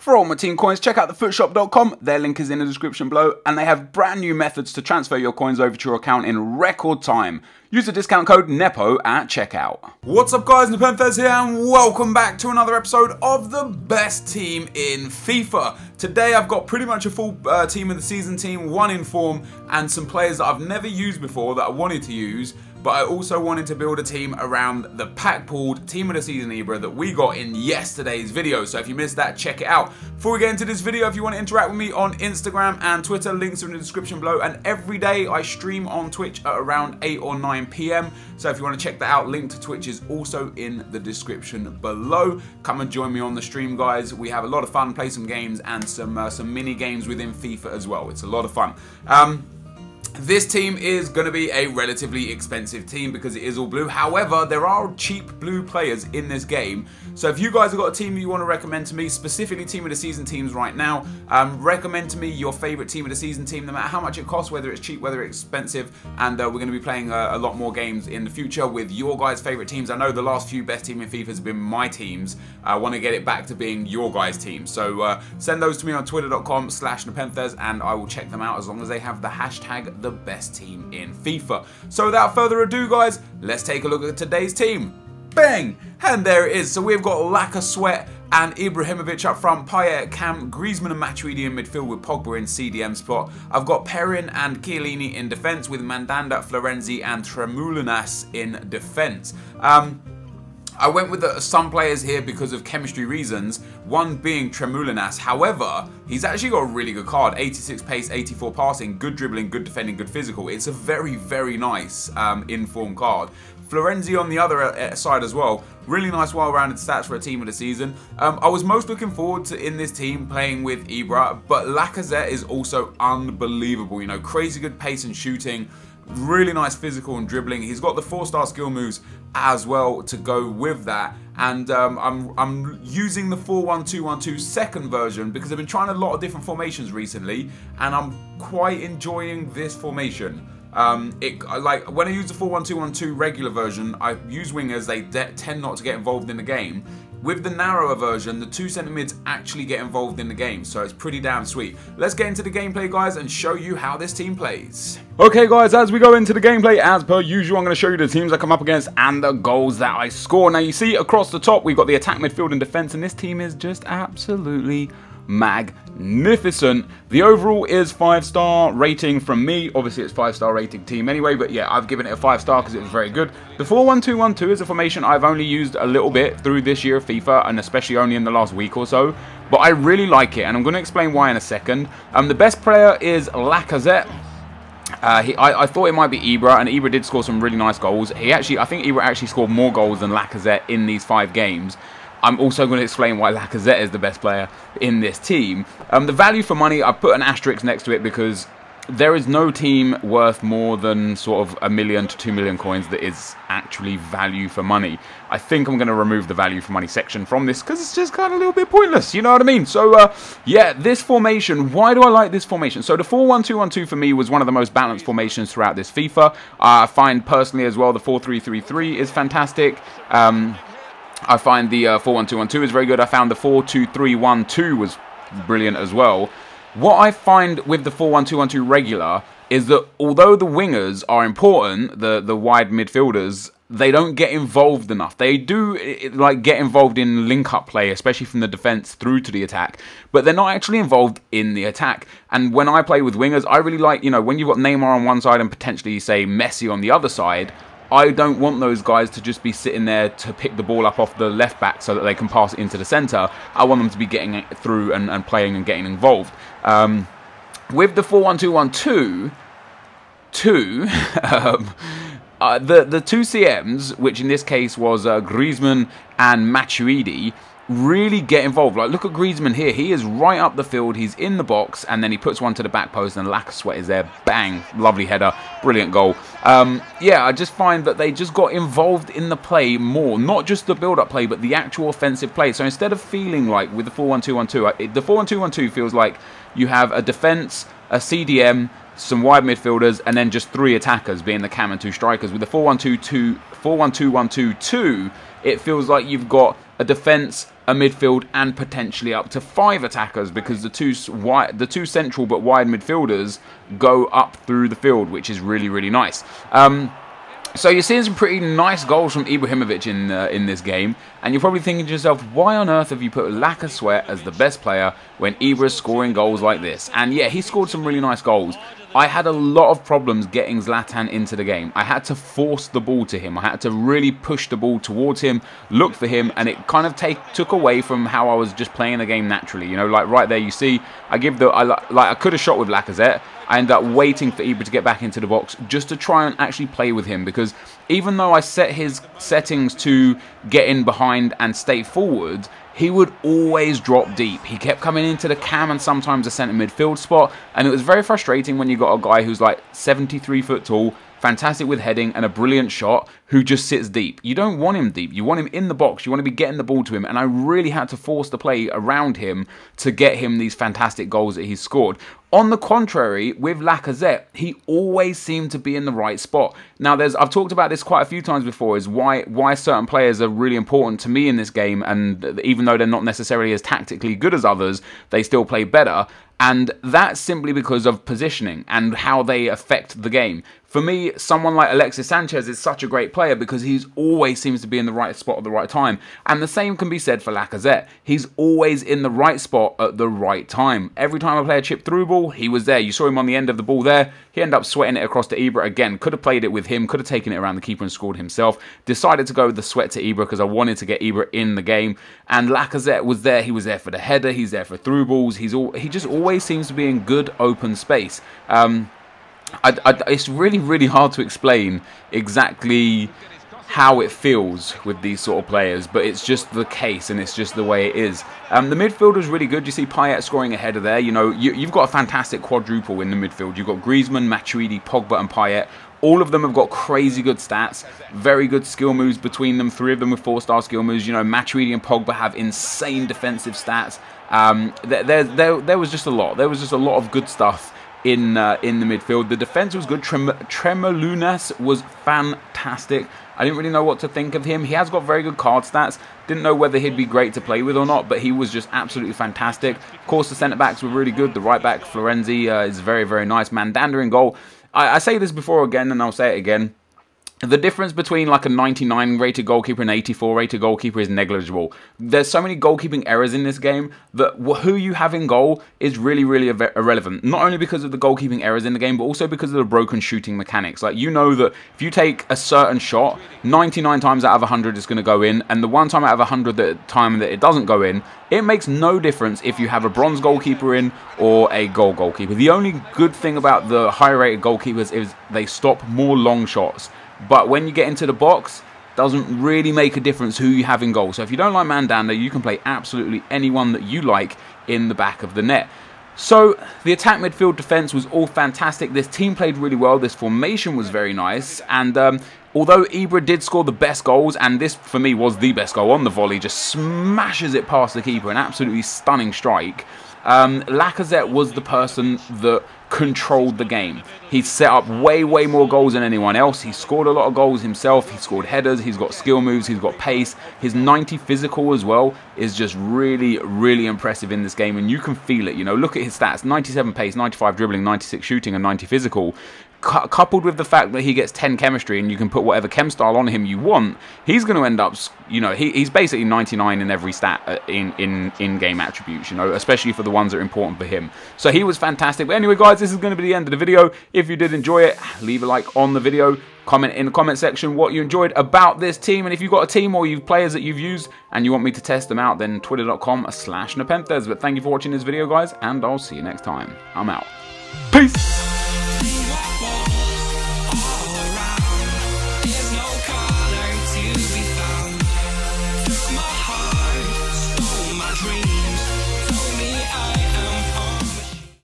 For all my team coins, check out thefootshop.com. Their link is in the description below, and they have brand new methods to transfer your coins over to your account in record time. Use the discount code NEPO at checkout. What's up guys, Nepenthes here, and welcome back to another episode of the best team in FIFA. Today I've got pretty much a full team of the season team, one in form, and some players that I've never used before that I wanted to use. But I also wanted to build a team around the pack-pulled Team of the Season Ibra that we got in yesterday's video. So if you missed that, check it out. Before we get into this video, if you want to interact with me on Instagram and Twitter, links are in the description below. And every day I stream on Twitch at around 8 or 9 PM. So if you want to check that out, link to Twitch is also in the description below. Come and join me on the stream, guys. We have a lot of fun, play some games and some mini games within FIFA as well. It's a lot of fun. This team is going to be a relatively expensive team because it is all blue. However, there are cheap blue players in this game. So if you guys have got a team you want to recommend to me, specifically Team of the Season teams right now, recommend to me your favourite Team of the Season team, no matter how much it costs, whether it's cheap, whether it's expensive. And we're going to be playing a lot more games in the future with your guys' favourite teams. I know the last few best team in FIFA has been my teams. I want to get it back to being your guys' teams. So send those to me on twitter.com/Nepenthes and I will check them out as long as they have the hashtag the best team in FIFA. So without further ado guys, let's take a look at today's team. Bang! And there it is. So we've got Lacazette and Ibrahimovic up front, Payet at cam, Griezmann and Matuidi in midfield with Pogba in CDM spot. I've got Perin and Chiellini in defence with Mandanda, Florenzi and Tremoulinas in defence. I went with some players here because of chemistry reasons, one being Tremoulinas. However, he's actually got a really good card, 86 pace, 84 passing, good dribbling, good defending, good physical. It's a very, very nice in-form card. Florenzi on the other side as well. Really nice, well-rounded stats for a team of the season. I was most looking forward to, in this team, playing with Ibra, but Lacazette is also unbelievable. You know, crazy good pace and shooting. Really nice physical and dribbling. He's got the 4-star skill moves as well to go with that. And I'm using the 4-1-2-1-2 second version because I've been trying a lot of different formations recently, and I'm quite enjoying this formation. Like when I use the 4-1-2-1-2 regular version, I use wingers. They tend not to get involved in the game. With the narrower version, the 2 centre mids actually get involved in the game, so it's pretty damn sweet. Let's get into the gameplay, guys, and show you how this team plays. Okay, guys, as we go into the gameplay, as per usual, I'm going to show you the teams I come up against and the goals that I score. Now, you see across the top, we've got the attack, midfield, and defence, and this team is just absolutely magnificent. The overall is 5-star rating from me. Obviously it's 5-star rating team anyway, but yeah, I've given it a 5-star because it was very good. The 4-1-2-1-2 is a formation I've only used a little bit through this year of FIFA, and especially only in the last week or so, but I really like it, and I'm going to explain why in a second. The best player is Lacazette. I thought it might be Ibra, and Ibra did score some really nice goals. I think Ibra actually scored more goals than Lacazette in these 5 games. I'm also going to explain why Lacazette is the best player in this team. The value for money, I put an asterisk next to it because there is no team worth more than sort of 1 million to 2 million coins that is actually value for money. I think I'm going to remove the value for money section from this because it's just kind of a little bit pointless, you know what I mean? So, yeah, this formation, why do I like this formation? So the 4-1-2-1-2 for me was one of the most balanced formations throughout this FIFA. I find personally as well the 4-3-3-3 is fantastic. I find the 4-1-2-1-2 is very good. I found the 4-2-3-1-2 was brilliant as well. What I find with the 4-1-2-1-2 regular is that although the wingers are important, the wide midfielders, they don't get involved enough. They do like get involved in link-up play, especially from the defense through to the attack, but they're not actually involved in the attack. And when I play with wingers, I really like, you know, when you've got Neymar on one side and potentially, say, Messi on the other side, I don't want those guys to just be sitting there to pick the ball up off the left back so that they can pass it into the centre. I want them to be getting it through and playing and getting involved. With the 4-1-2-1-2, the 2 CMs, which in this case was Griezmann and Matuidi, really get involved. Like, look at Griezmann here. He is right up the field. He's in the box, and then he puts one to the back post, and Lacazette is there. Bang. Lovely header. Brilliant goal. Yeah, I just find that they just got involved in the play more. Not just the build-up play, but the actual offensive play. So instead of feeling like with the 4-1-2-1-2, the 4-1-2-1-2 feels like you have a defense, a CDM, some wide midfielders, and then just 3 attackers, being the cam and 2 strikers. With the 4-1-2-1-2-2, it feels like you've got a defense, a midfield and potentially up to 5 attackers, because the two central but wide midfielders go up through the field, which is really, really nice. So you're seeing some pretty nice goals from Ibrahimovic in this game, and you're probably thinking to yourself, why on earth have you put Lacazette as the best player when Ibra's scoring goals like this? And yeah, he scored some really nice goals. I had a lot of problems getting Zlatan into the game. I had to force the ball to him. I had to really push the ball towards him, look for him, and it kind of took away from how I was just playing the game naturally. You know, like right there, you see, I could have shot with Lacazette. I ended up waiting for Ibra to get back into the box just to try and actually play with him, because even though I set his settings to get in behind and stay forward, he would always drop deep. He kept coming into the cam and sometimes a centre midfield spot, and it was very frustrating when you got a guy who's like 73 foot tall, fantastic with heading and a brilliant shot, who just sits deep. You don't want him deep. You want him in the box. You want to be getting the ball to him. And I really had to force the play around him to get him these fantastic goals that he's scored. On the contrary, with Lacazette, he always seemed to be in the right spot. Now, I've talked about this quite a few times before, is why certain players are really important to me in this game, and even though they're not necessarily as tactically good as others, they still play better. And that's simply because of positioning and how they affect the game. For me, someone like Alexis Sanchez is such a great player because he's always seems to be in the right spot at the right time. And the same can be said for Lacazette. He's always in the right spot at the right time. Every time a player chipped through ball, he was there. You saw him on the end of the ball there. He ended up sweating it across to Ibra again. Could have played it with him, could have taken it around the keeper and scored himself. Decided to go with the sweat to Ibra because I wanted to get Ibra in the game. And Lacazette was there. He was there for the header. He's there for through balls. He just always seems to be in good open space. It's really, really hard to explain exactly how it feels with these sort of players, but it's just the case and it's just the way it is. The midfield was really good. You see Payet scoring a header there. You know, you've got a fantastic quadruple in the midfield. You've got Griezmann, Matuidi, Pogba and Payet. All of them have got crazy good stats, very good skill moves between them. 3 of them with 4-star skill moves. You know, Matuidi and Pogba have insane defensive stats. There was just a lot. There was just a lot of good stuff in the midfield. The defense was good. Tremolunas was fantastic. I didn't really know what to think of him. He has got very good card stats. Didn't know whether he'd be great to play with or not, but he was just absolutely fantastic. Of course, the centre-backs were really good. The right-back, Florenzi, is very, very nice. Mandanda in goal. I say this before again, and I'll say it again. The difference between like a 99 rated goalkeeper and 84 rated goalkeeper is negligible. There's so many goalkeeping errors in this game that who you have in goal is really, really irrelevant. Not only because of the goalkeeping errors in the game, but also because of the broken shooting mechanics. Like, you know that if you take a certain shot, 99 times out of 100 it's going to go in, and the 1 time out of 100 time that it doesn't go in, it makes no difference if you have a bronze goalkeeper in or a goalkeeper. The only good thing about the higher rated goalkeepers is they stop more long shots. But when you get into the box, doesn't really make a difference who you have in goal. So if you don't like Mandanda, you can play absolutely anyone that you like in the back of the net. So the attack, midfield, defense was all fantastic. This team played really well. This formation was very nice. And although Ibra did score the best goals, and this for me was the best goal on the volley, just smashes it past the keeper, an absolutely stunning strike. Lacazette was the person that controlled the game. He set up way more goals than anyone else. He scored a lot of goals himself. He scored headers. He's got skill moves. He's got pace. His 90 physical as well is just really, really impressive in this game, and you can feel it. You know, look at his stats: 97 pace, 95 dribbling, 96 shooting, and 90 physical. Coupled with the fact that he gets 10 chemistry and you can put whatever chem style on him you want, he's going to end up, you know, he's basically 99 in every stat in-game attributes, you know, especially for the ones that are important for him. So he was fantastic. But anyway, guys, this is going to be the end of the video. If you did enjoy it, leave a like on the video. Comment in the comment section what you enjoyed about this team. And if you've got a team or you've players that you've used and you want me to test them out, then twitter.com/Nepenthes. But thank you for watching this video, guys, and I'll see you next time. I'm out. Peace!